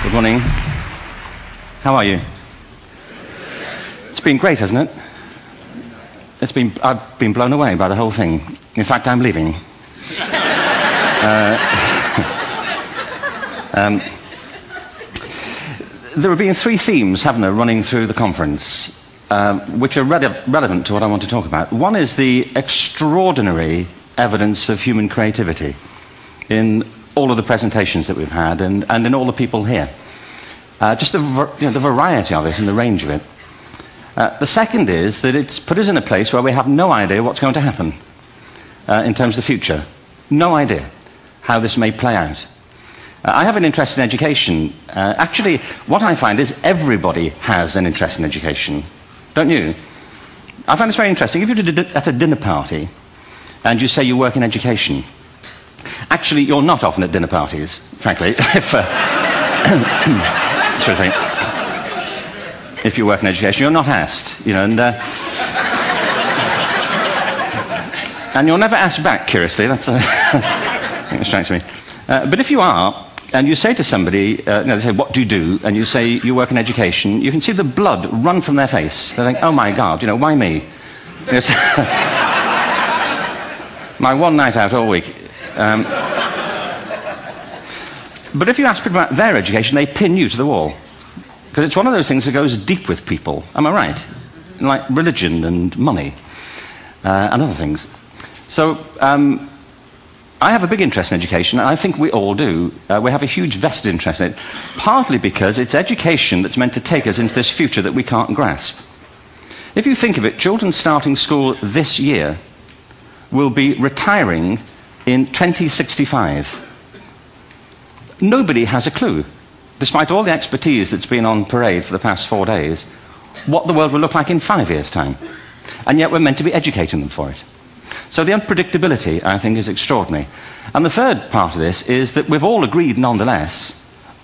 Good morning. How are you? It's been great, hasn't it? I've been blown away by the whole thing. In fact, I'm leaving. There have been three themes, haven't there, running through the conference, which are relevant to what I want to talk about. One is the extraordinary evidence of human creativity in all of the presentations that we've had and in all the people here. Just the variety of it and the range of it. The second is that it's put us in a place where we have no idea what's going to happen in terms of the future. No idea how this may play out. I have an interest in education. Actually, what I find is everybody has an interest in education. Don't you? I find this very interesting. If you're at a dinner party and you say you work in education, actually, you're not often at dinner parties, frankly, if you work in education, you're not asked, you know, and you're never asked back, curiously. That's it strikes me. But if you are, and you say to somebody, they say, what do you do? And you say, you work in education, you can see the blood run from their face. They think, oh my God, you know, why me? It's my one night out all week. But if you ask people about their education, they pin you to the wall. Because it's one of those things that goes deep with people. Am I right? Like religion and money and other things. So I have a big interest in education, and I think we all do. We have a huge vested interest in it, partly because it's education that's meant to take us into this future that we can't grasp. If you think of it, children starting school this year will be retiring in 2065. Nobody has a clue, despite all the expertise that's been on parade for the past 4 days, what the world will look like in 5 years' time. And yet we're meant to be educating them for it. So the unpredictability, I think, is extraordinary. And the third part of this is that we've all agreed, nonetheless,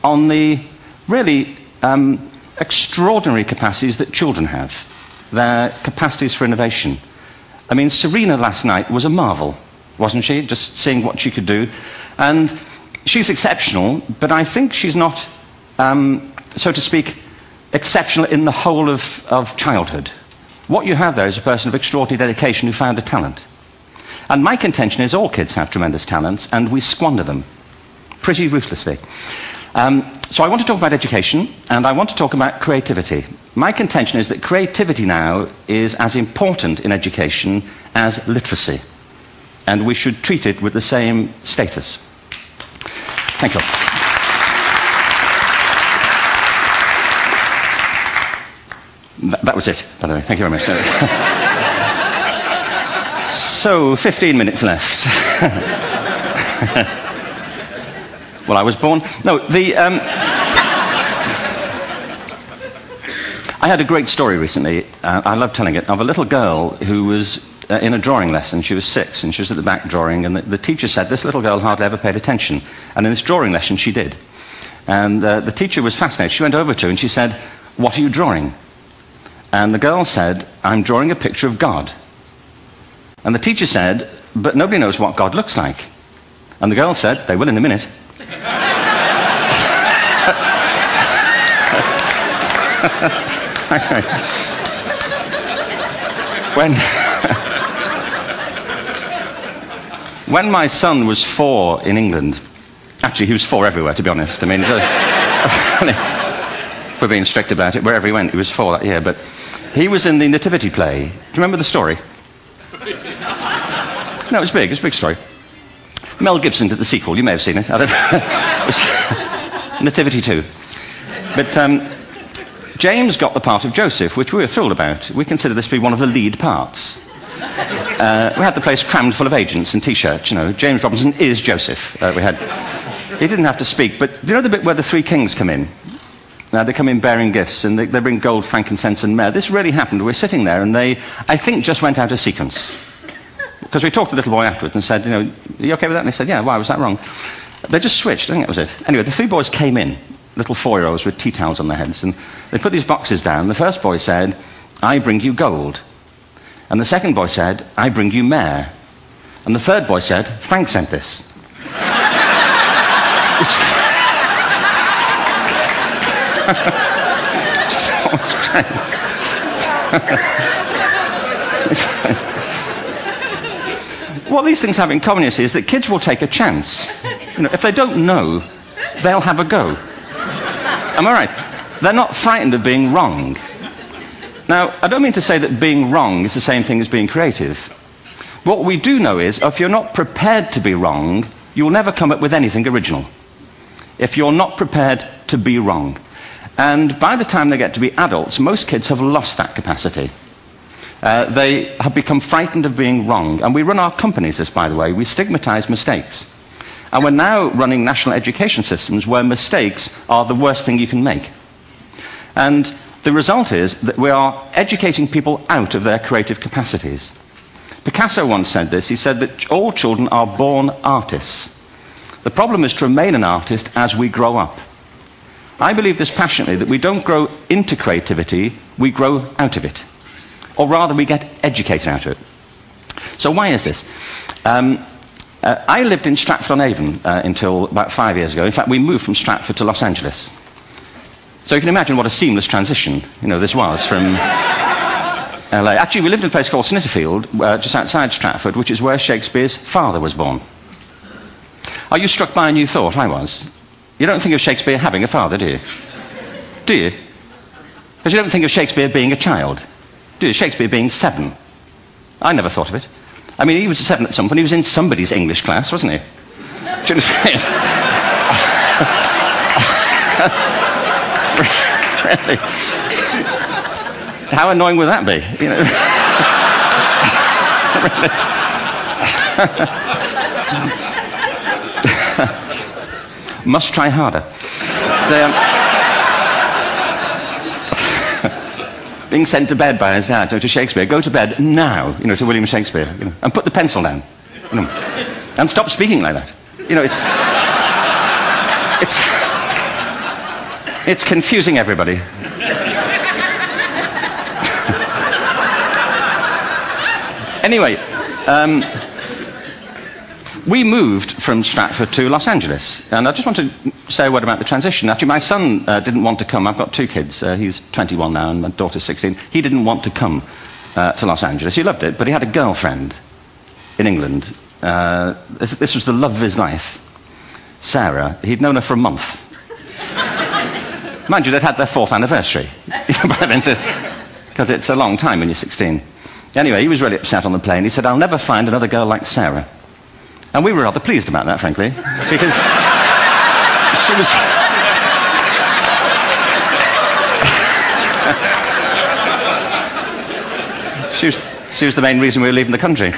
on the really extraordinary capacities that children have, their capacities for innovation. I mean, Serena last night was a marvel, wasn't she? Just seeing what she could do. And she's exceptional, but I think she's not, so to speak, exceptional in the whole of childhood. What you have there is a person of extraordinary dedication who found a talent. And my contention is all kids have tremendous talents, and we squander them pretty ruthlessly. So I want to talk about education, and I want to talk about creativity. My contention is that creativity now is as important in education as literacy, and we should treat it with the same status. Thank you. That was it, by the way. Thank you very much. So, 15 minutes left. Well, I was born... No, I had a great story recently, I love telling it, of a little girl who was in a drawing lesson. She was 6, and she was at the back drawing, and the teacher said this little girl hardly ever paid attention. And in this drawing lesson, she did. And the teacher was fascinated. She went over to her and she said, what are you drawing? And the girl said, I'm drawing a picture of God. And the teacher said, but nobody knows what God looks like. And the girl said, they will in a minute. When my son was 4 in England, actually he was 4 everywhere, to be honest. I mean, if we're being strict about it, wherever he went, he was 4 that year. But he was in the Nativity play. Do you remember the story? No, it was big. It was a big story. Mel Gibson did the sequel. You may have seen it. I don't know. It was Nativity 2. But James got the part of Joseph, which we were thrilled about. We consider this to be one of the lead parts. We had the place crammed full of agents in T-shirts, you know. James Robinson is Joseph. He didn't have to speak, but do you know the bit where the 3 kings come in? They come in bearing gifts, and they bring gold, frankincense, and myrrh. This really happened. We're sitting there, and they, I think, just went out of sequence. Because we talked to the little boy afterwards and said, you know, are you okay with that? And they said, yeah, why was that wrong? They just switched. I think that was it. Anyway, the 3 boys came in, little 4-year-olds with tea towels on their heads, and they put these boxes down. The first boy said, I bring you gold. And the second boy said, I bring you myrrh. And the third boy said, Frank sent this. What these things have in common, you see, is that kids will take a chance. You know, if they don't know, they'll have a go. Am I right? They're not frightened of being wrong. Now, I don't mean to say that being wrong is the same thing as being creative. What we do know is, if you're not prepared to be wrong, you'll never come up with anything original. If you're not prepared to be wrong. And by the time they get to be adults, most kids have lost that capacity. They have become frightened of being wrong. And we run our companies this, by the way. We stigmatize mistakes. And we're now running national education systems where mistakes are the worst thing you can make. And the result is that we are educating people out of their creative capacities. Picasso once said this. He said that all children are born artists. The problem is to remain an artist as we grow up. I believe this passionately, that we don't grow into creativity, we grow out of it. Or rather, we get educated out of it. So why is this? I lived in Stratford-on-Avon until about 5 years ago. In fact, we moved from Stratford to Los Angeles. So you can imagine what a seamless transition, you know, this was from LA. Actually, we lived in a place called Snitterfield, just outside Stratford, which is where Shakespeare's father was born. Are you struck by a new thought? I was. You don't think of Shakespeare having a father, do you? Do you? Because you don't think of Shakespeare being a child. Do you? Shakespeare being 7. I never thought of it. I mean, he was 7 at some point. He was in somebody's English class, wasn't he? Do you understand? Really? How annoying would that be? You know? Must try harder. Being sent to bed by his dad, to Shakespeare, go to bed now, you know, to William Shakespeare, you know, and put the pencil down, you know, and stop speaking like that. You know, it's confusing everybody. Anyway, we moved from Stratford to Los Angeles, and I just want to say a word about the transition. Actually, my son didn't want to come. I've got 2 kids. He's 21 now, and my daughter's 16. He didn't want to come to Los Angeles. He loved it, but he had a girlfriend in England. This was the love of his life, Sarah. He'd known her for a month. Mind you, they'd had their 4th anniversary by then, because it's a long time when you're 16. Anyway, he was really upset on the plane. He said, "I'll never find another girl like Sarah." And we were rather pleased about that, frankly, because she was the main reason we were leaving the country.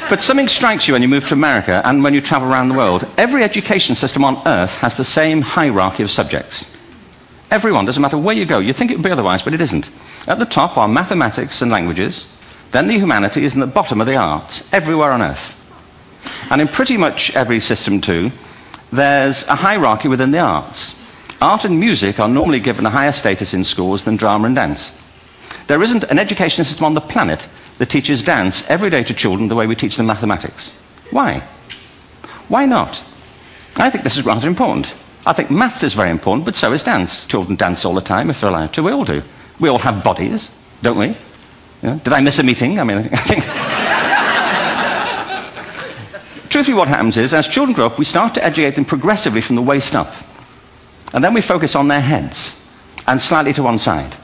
But something strikes you when you move to America and when you travel around the world. Every education system on earth has the same hierarchy of subjects. Everyone, doesn't matter where you go. You think it would be otherwise, but it isn't. At the top are mathematics and languages, then the humanities, and at the bottom are the arts, everywhere on earth. And in pretty much every system too, there's a hierarchy within the arts. Art and music are normally given a higher status in schools than drama and dance. There isn't an education system on the planet that teaches dance every day to children the way we teach them mathematics. Why? Why not? I think this is rather important. I think maths is very important, but so is dance. Children dance all the time if they're allowed to. We all do. We all have bodies, don't we? Yeah. Did I miss a meeting? I mean, I think... Truthfully, what happens is, as children grow up, we start to educate them progressively from the waist up. And then we focus on their heads, and slightly to one side.